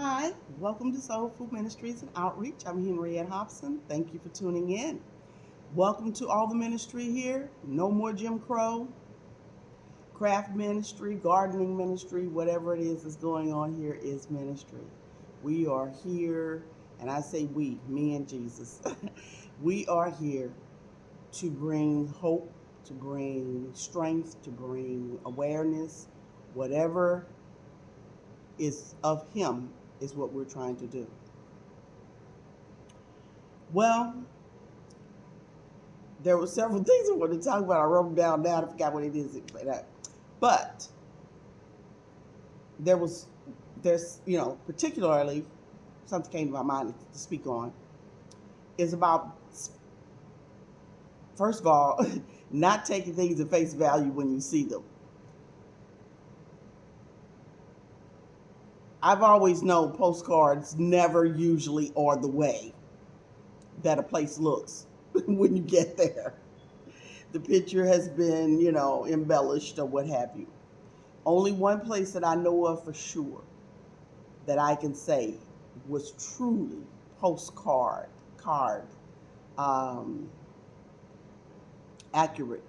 Hi, welcome to Soul Food Ministries and Outreach. I'm Henriette Hobson. Thank you for tuning in. Welcome to all the ministry here. No more Jim Crow, craft ministry, gardening ministry, whatever it is that's going on here is ministry. We are here, and I say we, me and Jesus. We are here to bring hope, to bring strength, to bring awareness, whatever is of Him is what we're trying to do. Well, there were several things I wanted to talk about. I wrote them down now. I forgot what it is. But there was, particularly something came to my mind to speak on is about, first of all, not taking things at face value when you see them. I've always known postcards never usually are the way that a place looks when you get there. The picture has been, embellished or what have you. Only one place that I know of for sure that I can say was truly postcard card um, accurate.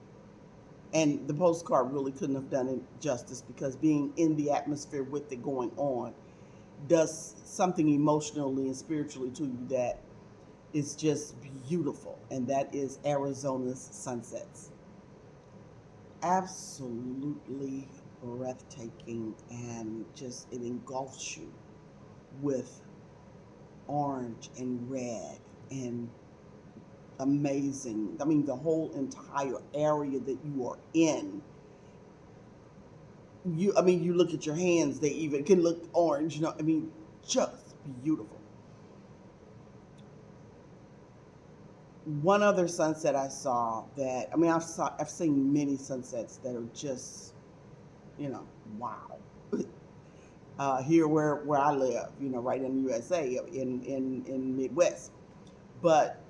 And the postcard really couldn't have done it justice because being in the atmosphere with it going on does something emotionally and spiritually to you that is just beautiful. And that is Arizona's sunsets. Absolutely breathtaking, and just it engulfs you with orange and red and amazing. I mean, the whole entire area that you are in. You look at your hands; they even can look orange. Just beautiful. One other sunset I saw that I've seen many sunsets that are just wow. Here where I live, right in the USA, in Midwest, but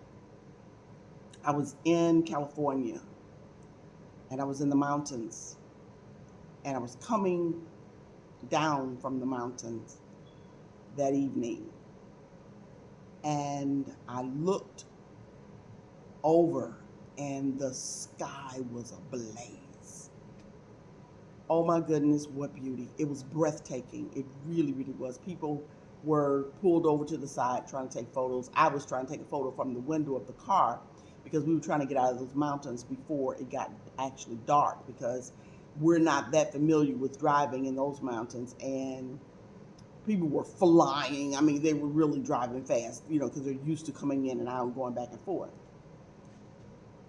I was in California and I was in the mountains and I was coming down from the mountains that evening and I looked over and the sky was ablaze. Oh my goodness, what beauty. It was breathtaking. It really, really was. People were pulled over to the side trying to take photos. I was trying to take a photo from the window of the car because we were trying to get out of those mountains before it got actually dark because we're not that familiar with driving in those mountains, and people were flying. I mean, they were really driving fast, because they're used to coming in and out and going back and forth.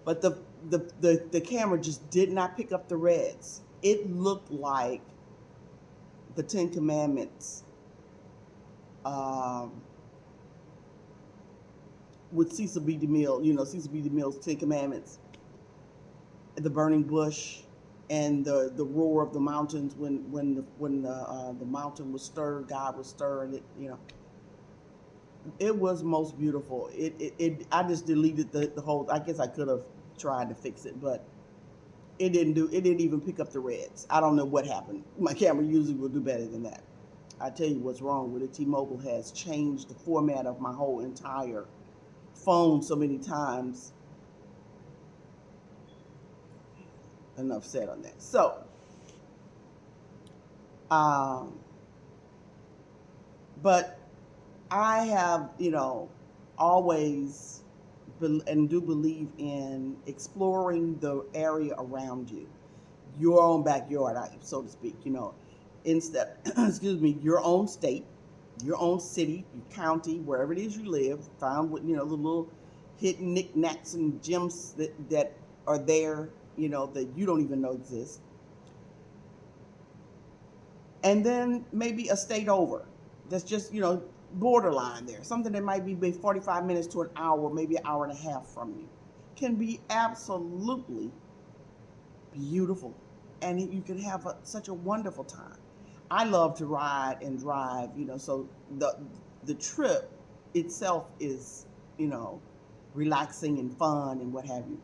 But the camera just did not pick up the reds. It looked like the Ten Commandments, um, with Cecil B. DeMille, Cecil B. DeMille's Ten Commandments, the burning bush, and the roar of the mountains when the mountain was stirred, God was stirring it. It was most beautiful. I just deleted the whole. I guess I could have tried to fix it, but it didn't even pick up the reds. I don't know what happened. My camera usually will do better than that. I tell you what's wrong with it. T-Mobile has changed the format of my whole entire phone so many times. Enough said on that. So, um, but I have, always and do believe in exploring the area around you, your own backyard, so to speak. Instead, excuse me, your own state, your own city, your county, wherever it is you live, found with the little hidden knickknacks and gems that are there, that you don't even know exist, and then maybe a state over that's just borderline there, something that might be 45 minutes to an hour, maybe an hour and a half from you, can be absolutely beautiful, and you can have such a wonderful time. I love to ride and drive, so the trip itself is, you know, relaxing and fun and what have you.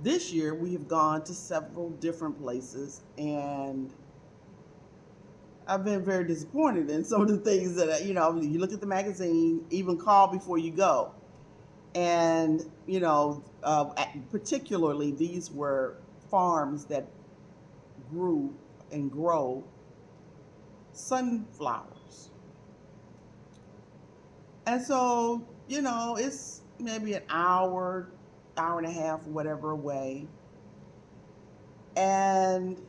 This year we have gone to several different places, and I've been very disappointed in some of the things that you look at the magazine, even call before you go, and particularly these were farms that grew and grow sunflowers, and so it's maybe an hour, hour and a half, whatever away, and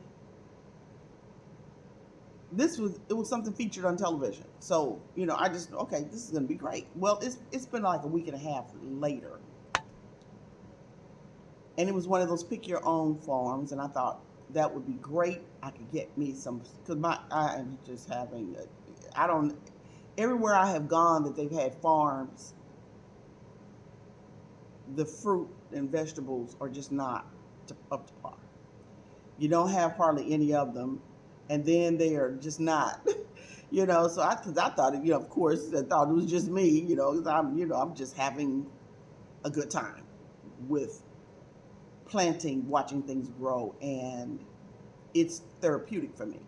it was something featured on television. So, I just, okay, this is going to be great. Well, it's been like a week and a half later. And it was one of those pick your own farms, and I thought that would be great. I could get me some, because I am just having I don't everywhere I have gone that they've had farms, the fruit and vegetables are just not up to par. You don't have hardly any of them, and then they are just not. So because I thought, of course, I thought it was just me, because I'm just having a good time with planting, watching things grow, and it's therapeutic for me.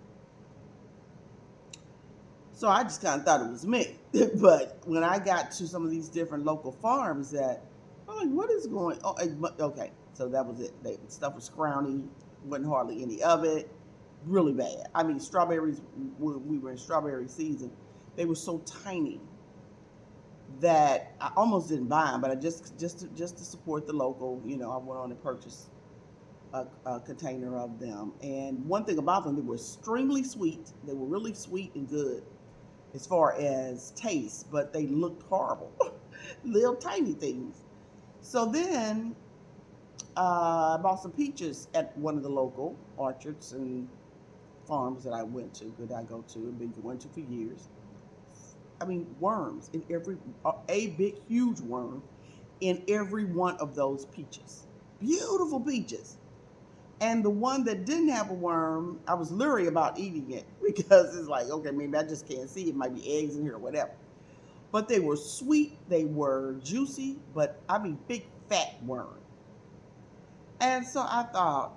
So I just kind of thought it was me. But when I got to some of these different local farms, that I'm like, what is going on? Okay, so that was it. The stuff was scrawny, wasn't hardly any of it. Really bad. I mean, strawberries, we were in strawberry season. They were so tiny that I almost didn't buy them, but I just to support the local, I went on to purchase a container of them. And one thing about them, they were extremely sweet. They were really sweet and good as far as taste, but they looked horrible. Little tiny things. So then I bought some peaches at one of the local orchards and farms that I went to, that I go to, and been going to for years. I mean, worms in a big, huge worm in every one of those peaches. Beautiful peaches. And the one that didn't have a worm, I was leery about eating it because it's like, okay, maybe I just can't see. It might be eggs in here or whatever. But they were sweet, they were juicy, but I mean, big fat worm. And so I thought,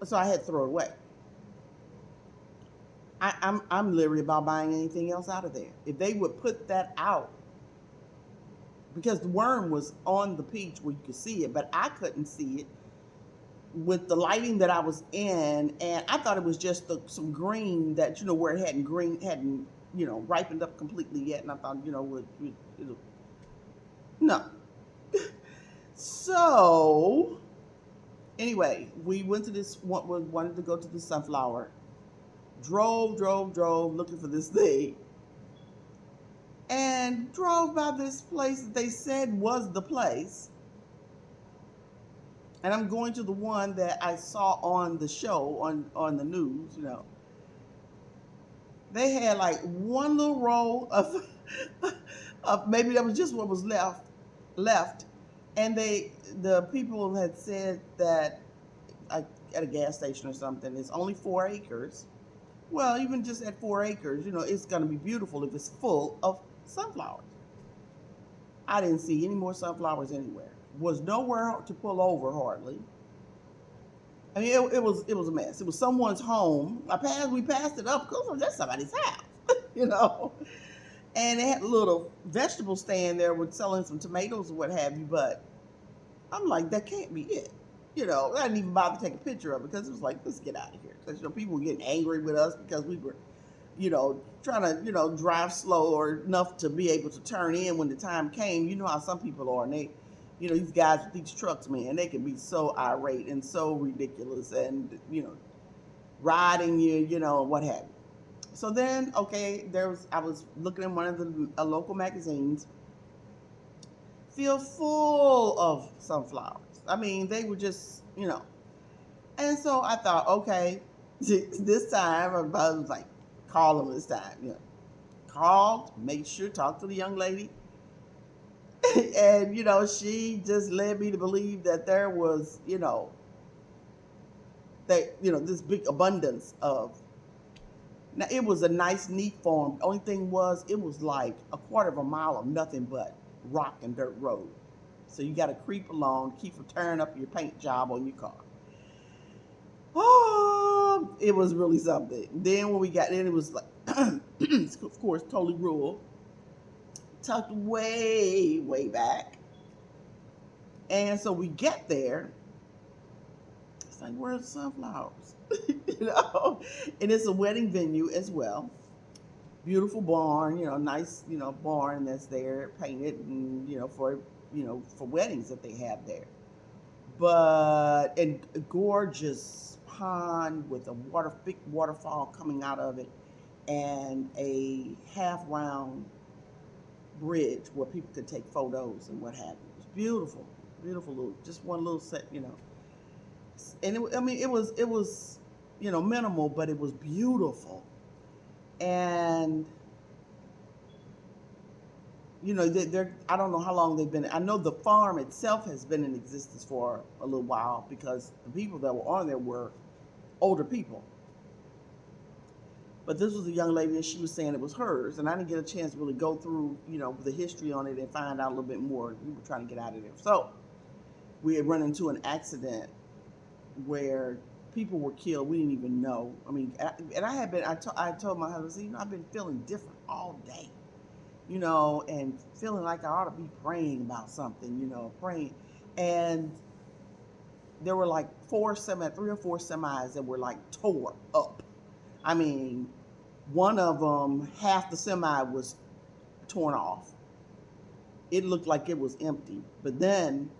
so I had to throw it away. I'm leery about buying anything else out of there. If they would put that out, because the worm was on the peach where you could see it, but I couldn't see it with the lighting that I was in, and I thought it was just some green that where it hadn't ripened up completely yet, and I thought it'll no. So anyway, we went to this wanted to go to the sunflower. Drove looking for this thing, and drove by this place that they said was the place. And I'm going to the one that I saw on the show on the news. They had like one little row of of maybe that was just what was left, and the people had said that at a gas station or something, it's only 4 acres. Well, even just at 4 acres, it's going to be beautiful if it's full of sunflowers. I didn't see any more sunflowers anywhere. Was nowhere to pull over hardly. I mean, it was a mess. It was someone's home. We passed it up because that's somebody's house, And they had a little vegetable stand there with selling some tomatoes or what have you. But I'm like, that can't be it. I didn't even bother to take a picture of it because it was like, let's get out of here. Because people were getting angry with us because we were, trying to, drive slow or enough to be able to turn in when the time came. You know how some people are, and they, these guys with these trucks, man, they can be so irate and so ridiculous, and riding you, what have you. So then, okay, I was looking in one of the local magazines, field full of sunflowers. I mean, they were just, And so I thought, okay, this time, I was like, call them this time. Called, made sure, talked to the young lady. And, she just led me to believe that there was, this big abundance of. Now, it was a nice, neat farm. The only thing was, it was like a quarter of a mile of nothing but rock and dirt road. So you got to creep along, keep from tearing up your paint job on your car. Oh, it was really something. Then when we got in, it was like, of course, totally rural, tucked way, way back. And so we get there. It's like, where's the sunflowers? you know, and it's a wedding venue as well. Beautiful barn, nice, barn that's there, painted, and for weddings that they have there. But and a gorgeous pond with a big waterfall coming out of it, and a half round bridge where people could take photos and what have you. It was beautiful, beautiful little, just one little set. And I mean, it was, minimal, but it was beautiful. And I don't know how long they've been. I know the farm itself has been in existence for a little while because the people that were on there were older people. But this was a young lady, and she was saying it was hers, and I didn't get a chance to really go through, the history on it and find out a little bit more. We were trying to get out of there, so we had run into an accident where people were killed. We didn't even know. I mean, and I had been. I told my husband, I've been feeling different all day, and feeling like I ought to be praying about something, praying, and there were like 3 or 4 semis that were like tore up. I mean, one of them, half the semi was torn off. It looked like it was empty. But then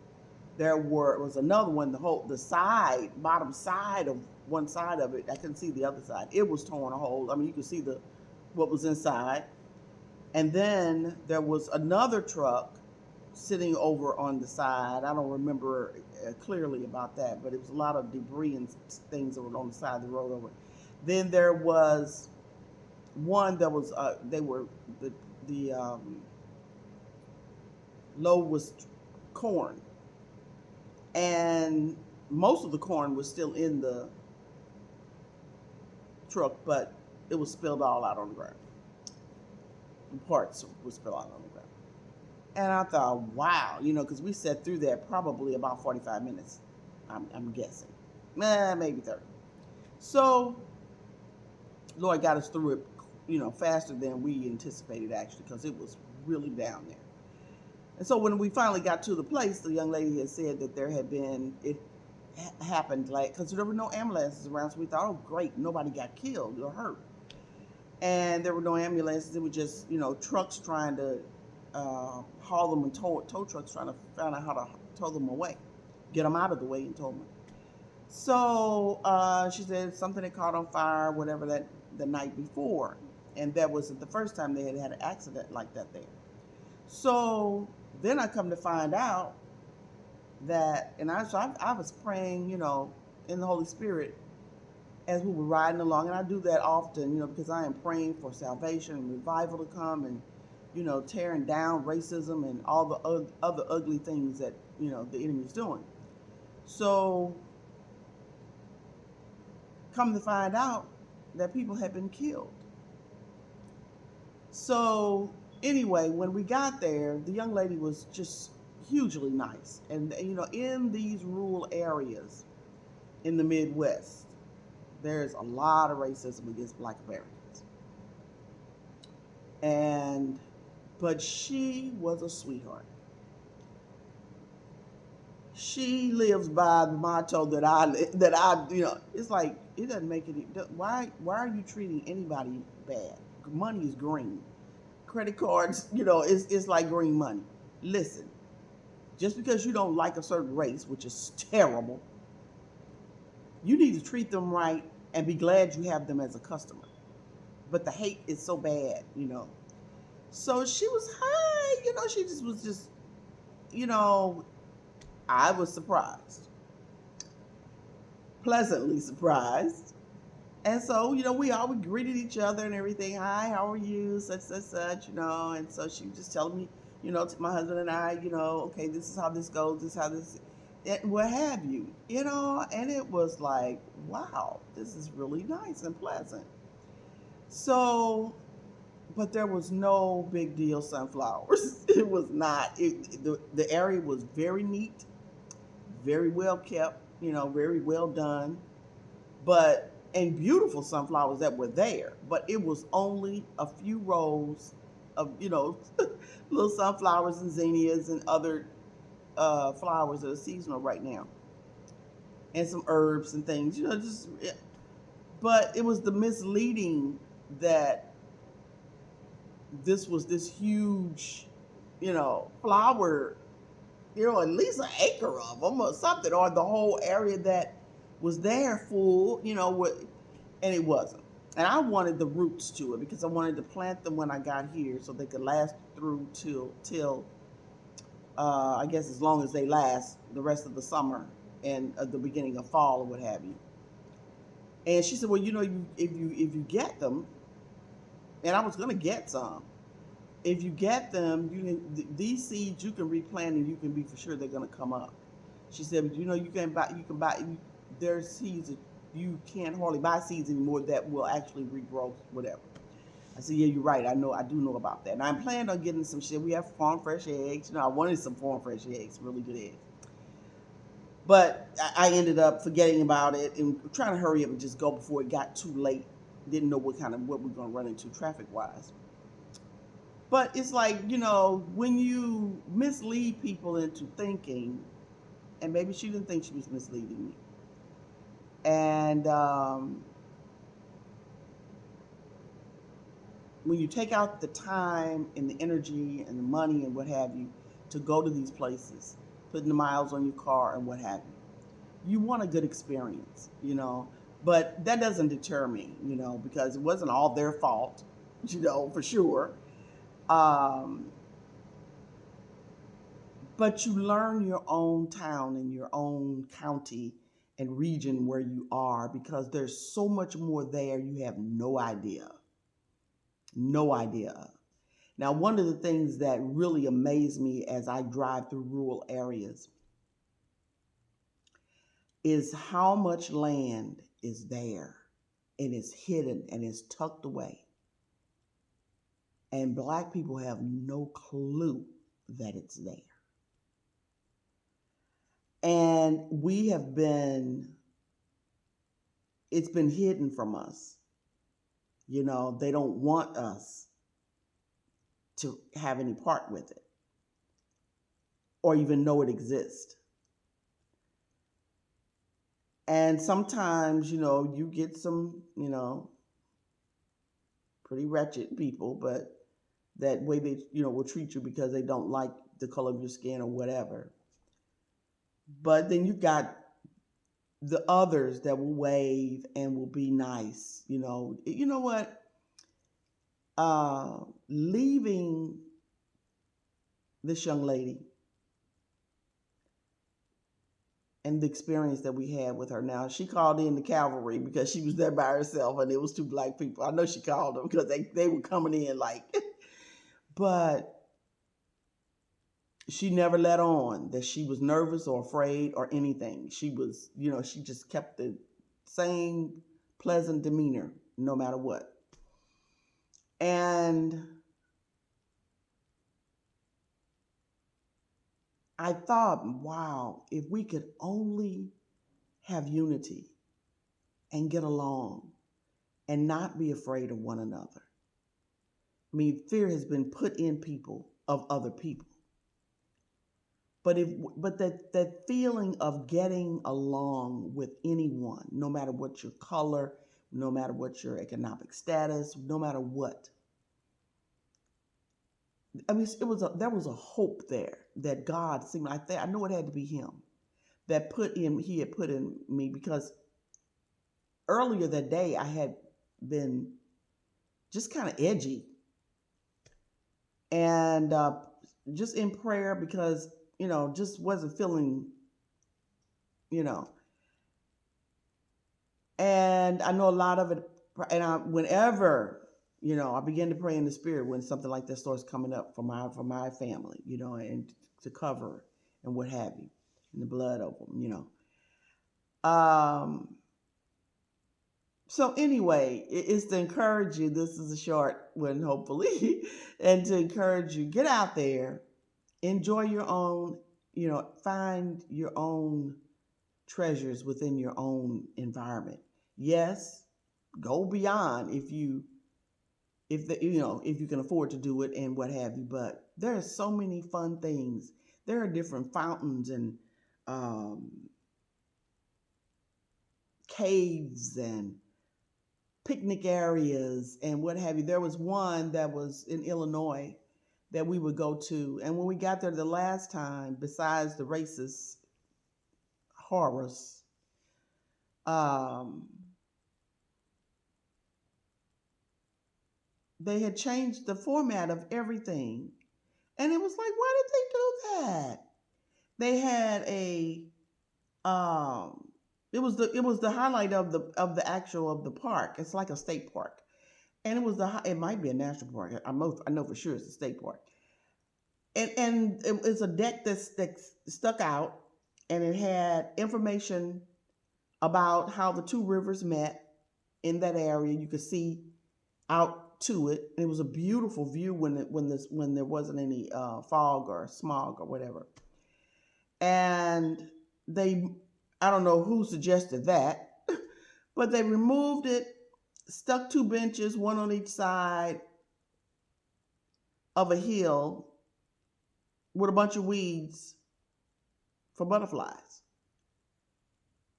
was another one, the side, bottom side of one side of it. I couldn't see the other side. It was torn a hole. I mean, you could see what was inside. And then there was another truck sitting over on the side. I don't remember clearly about that, but it was a lot of debris and things that were on the side of the road over. Then there was one that was the load was corn, and most of the corn was still in the truck, but it was spilled all out on the ground. Parts were spilled out on the ground. And I thought, wow, because we sat through that probably about 45 minutes, I'm guessing. Maybe 30. So, Lord got us through it, faster than we anticipated, actually, because it was really down there. And so when we finally got to the place, the young lady had said that it happened because there were no ambulances around, so we thought, oh, great, nobody got killed or hurt. And there were no ambulances. It was just, trucks trying to haul them, and tow trucks trying to find out how to tow them away, get them out of the way and tow them. So she said something had caught on fire, whatever, that the night before. And that wasn't the first time they had an accident like that there. So then I come to find out that, and I was praying, in the Holy Spirit as we were riding along, and I do that often, because I am praying for salvation and revival to come, and tearing down racism and all the other ugly things that the enemy's doing. So come to find out that people had been killed. So anyway, when we got there, the young lady was just hugely nice, and in these rural areas in the Midwest, there's a lot of racism against Black Americans. But she was a sweetheart. She lives by the motto that it's like, it doesn't make it. Why are you treating anybody bad? Money is green. Credit cards, it's like green money. Listen, just because you don't like a certain race, which is terrible, you need to treat them right and be glad you have them as a customer. But the hate is so bad, So she was hi, she was just, I was surprised. Pleasantly surprised. And so, we all greeted each other and everything. Hi, how are you? Such, And so she was just telling me, to my husband and I, okay, this is how this goes, this is how this, and what have you, and it was like, wow, this is really nice and pleasant. So, but there was no big deal sunflowers. It was not. The area was very neat, very well kept, very well done. But and beautiful sunflowers that were there, but it was only a few rows of, little sunflowers and zinnias and other flowers that are seasonal right now, and some herbs and things, just. But it was the misleading that this was this huge, flower, at least an acre of them or something, or the whole area that was there full, and it wasn't. And I wanted the roots to it because I wanted to plant them when I got here so they could last through till I guess as long as they last the rest of the summer and the beginning of fall or what have you. And she said, well, if you get them, and I was gonna get some. If you get them, these seeds you can replant and you can be for sure they're gonna come up. She said, but you can buy there's seeds that you can't hardly buy seeds anymore that will actually regrow whatever. I said, yeah, you're right. I do know about that. And I'm planning on getting some shit. We have farm fresh eggs. I wanted some farm fresh eggs, really good eggs. But I ended up forgetting about it and trying to hurry up and just go before it got too late. Didn't know what we're going to run into traffic wise. But it's like, when you mislead people into thinking, and maybe she didn't think she was misleading me. And when you take out the time and the energy and the money and what have you to go to these places, putting the miles on your car and what have you want a good experience. But that doesn't deter me, because it wasn't all their fault, for sure. Um, but you learn your own town and your own county and region where you are because there's so much more there you have no idea. No idea. Now, one of the things that really amazed me as I drive through rural areas is how much land is there and is hidden and is tucked away. And Black people have no clue that it's there. And it's been hidden from us. They don't want us to have any part with it or even know it exists. And sometimes, you get some, pretty wretched people, but that way they, will treat you because they don't like the color of your skin or whatever. But then you got the others that will wave and will be nice. You know what? Leaving this young lady and the experience that we had with her. Now, she called in the cavalry because she was there by herself and it was two Black people. I know she called them because they were coming in like, but she never let on that she was nervous or afraid or anything. She was, she just kept the same pleasant demeanor no matter what. And I thought, wow, if we could only have unity and get along and not be afraid of one another. I mean, fear has been put in people of other people. But that feeling of getting along with anyone, no matter what your color, no matter what your economic status, no matter what. I mean, there was a hope there that God seemed like that. I know it had to be Him that He had put in me because earlier that day I had been just kind of edgy and just in prayer because just wasn't feeling, you know. And I know a lot of it, and whenever, I begin to pray in the spirit when something like this starts coming up for my family, and to cover and what have you, and the blood of them. So anyway, it's to encourage you. This is a short one, hopefully, and to encourage you, get out there, enjoy your own, find your own treasures within your own environment. Yes, go beyond if you can afford to do it and what have you. But there are so many fun things. There are different fountains and um, caves and picnic areas and what have you. There was one that was in Illinois that we would go to, and when we got there the last time, besides the racist horrors, um, they had changed the format of everything, and it was like, why did they do that? They had a um, it was the highlight of the actual of the park. It's like a state park, and it might be a national park. I know for sure it's a state park, and it's a deck that stuck out, and it had information about how the two rivers met in that area. You could see out to it. And it was a beautiful view when there wasn't any fog or smog or whatever. And they, I don't know who suggested that, but they removed it, stuck two benches, one on each side of a hill with a bunch of weeds for butterflies.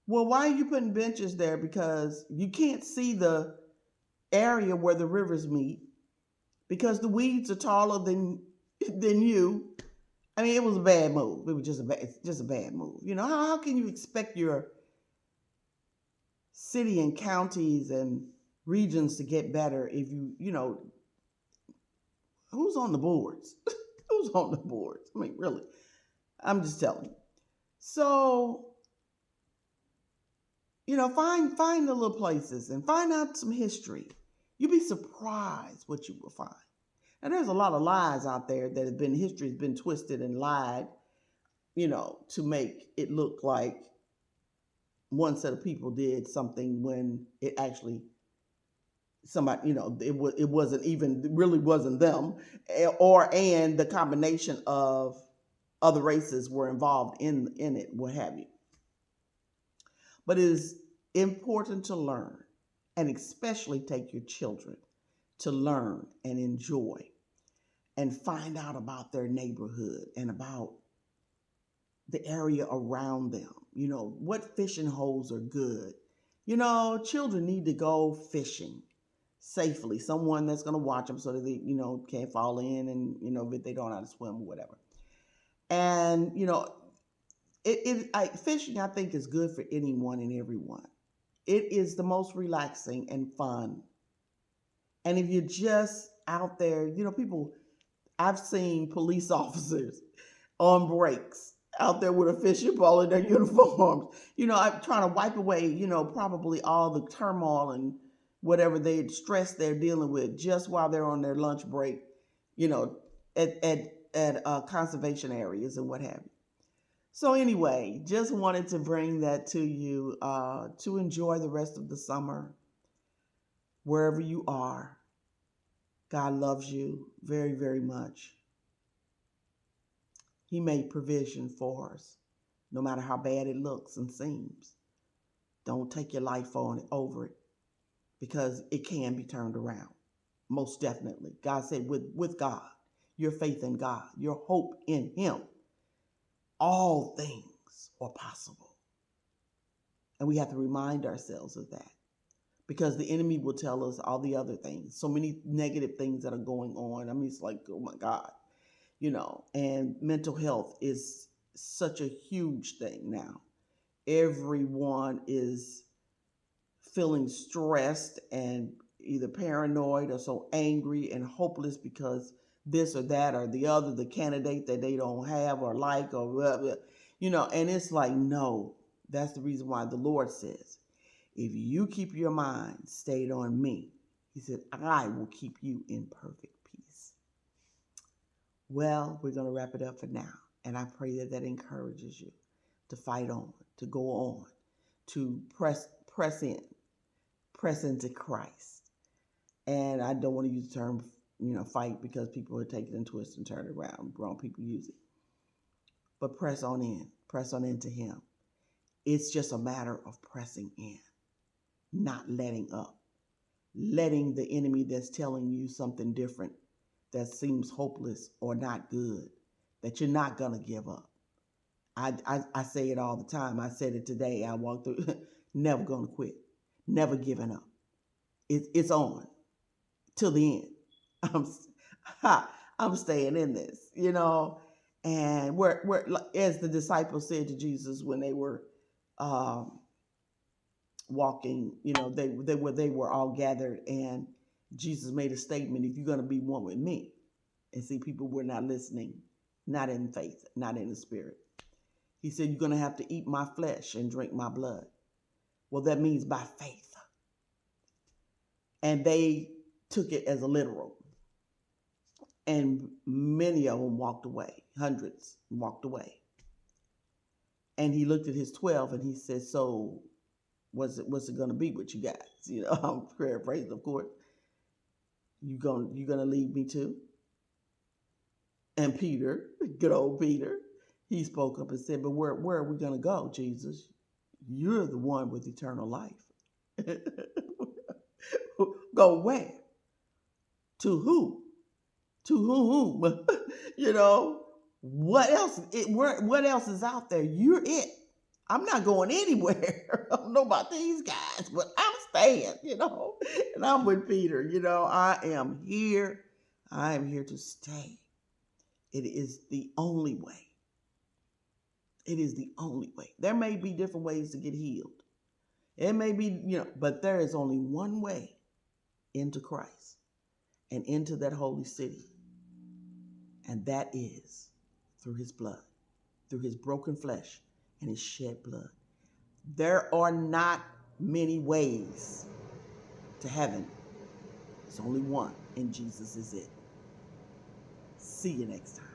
Well, why are you putting benches there? Because you can't see the area where the rivers meet because the weeds are taller than you. I mean, it was a bad move. It was just a bad move. How can you expect your city and counties and regions to get better if who's on the boards? Who's on the boards? I mean, really, I'm just telling you. So, find the little places and find out some history. You'll be surprised what you will find. And there's a lot of lies out there that history's been twisted and lied, to make it look like one set of people did something when it actually somebody, it wasn't even, it really wasn't them, and the combination of other races were involved in it, what have you. But it is important to learn, and especially take your children to learn and enjoy and find out about their neighborhood and about the area around them. What fishing holes are good. Children need to go fishing safely. Someone that's going to watch them so that they, can't fall in and, if they don't know how to swim or whatever. And, fishing, I think, is good for anyone and everyone. It is the most relaxing and fun. And if you're just out there, people, I've seen police officers on breaks out there with a fishing pole in their uniforms. I'm trying to wipe away, probably all the turmoil and whatever stress they're dealing with just while they're on their lunch break, you know, at conservation areas and what have you. So anyway, just wanted to bring that to you to enjoy the rest of the summer wherever you are. God loves you very, very much. He made provision for us, no matter how bad it looks and seems. Don't take your life over it because it can be turned around. Most definitely. God said with God, your faith in God, your hope in Him, all things are possible. And we have to remind ourselves of that because the enemy will tell us all the other things, so many negative things that are going on. I mean, it's like, oh my God, and mental health is such a huge thing now. Everyone is feeling stressed and either paranoid or so angry and hopeless because this or that or the other, the candidate that they don't have or like or blah, blah, and it's like, no, that's the reason why the Lord says, if you keep your mind stayed on me, He said, I will keep you in perfect peace. Well, we're going to wrap it up for now. And I pray that encourages you to fight on, to go on, to press into Christ. And I don't want to use the term, fight because people are taking it and twist and turn it around. Wrong people use it. But press on into Him. It's just a matter of pressing in, not letting up. letting the enemy that's telling you something different, that seems hopeless or not good, that you're not going to give up. I say it all the time. I said it today. I walked through, never going to quit, never giving up. It's on till the end. I'm, I'm staying in this, and we're, as the disciples said to Jesus when they were um, walking, they were all gathered, and Jesus made a statement: if you're going to be one with me. And see, people were not listening, not in faith, not in the spirit. He said, you're going to have to eat my flesh and drink my blood. Well, that means by faith. And they took it as a literal. And many of them walked away, hundreds walked away. And he looked at his 12 and he said, so what's it going to be with you guys? I'm paraphrasing, of course. You gonna leave me too? And Peter, good old Peter, he spoke up and said, but where are we going to go, Jesus? You're the one with eternal life. Go where? To who? To whom? What else? What else is out there? You're it. I'm not going anywhere. I don't know about these guys, but I'm staying, And I'm with Peter, I am here. I am here to stay. It is the only way. It is the only way. There may be different ways to get healed. It may be, but there is only one way into Christ and into that holy city. And that is through his blood, through his broken flesh and his shed blood. There are not many ways to heaven. There's only one, and Jesus is it. See you next time.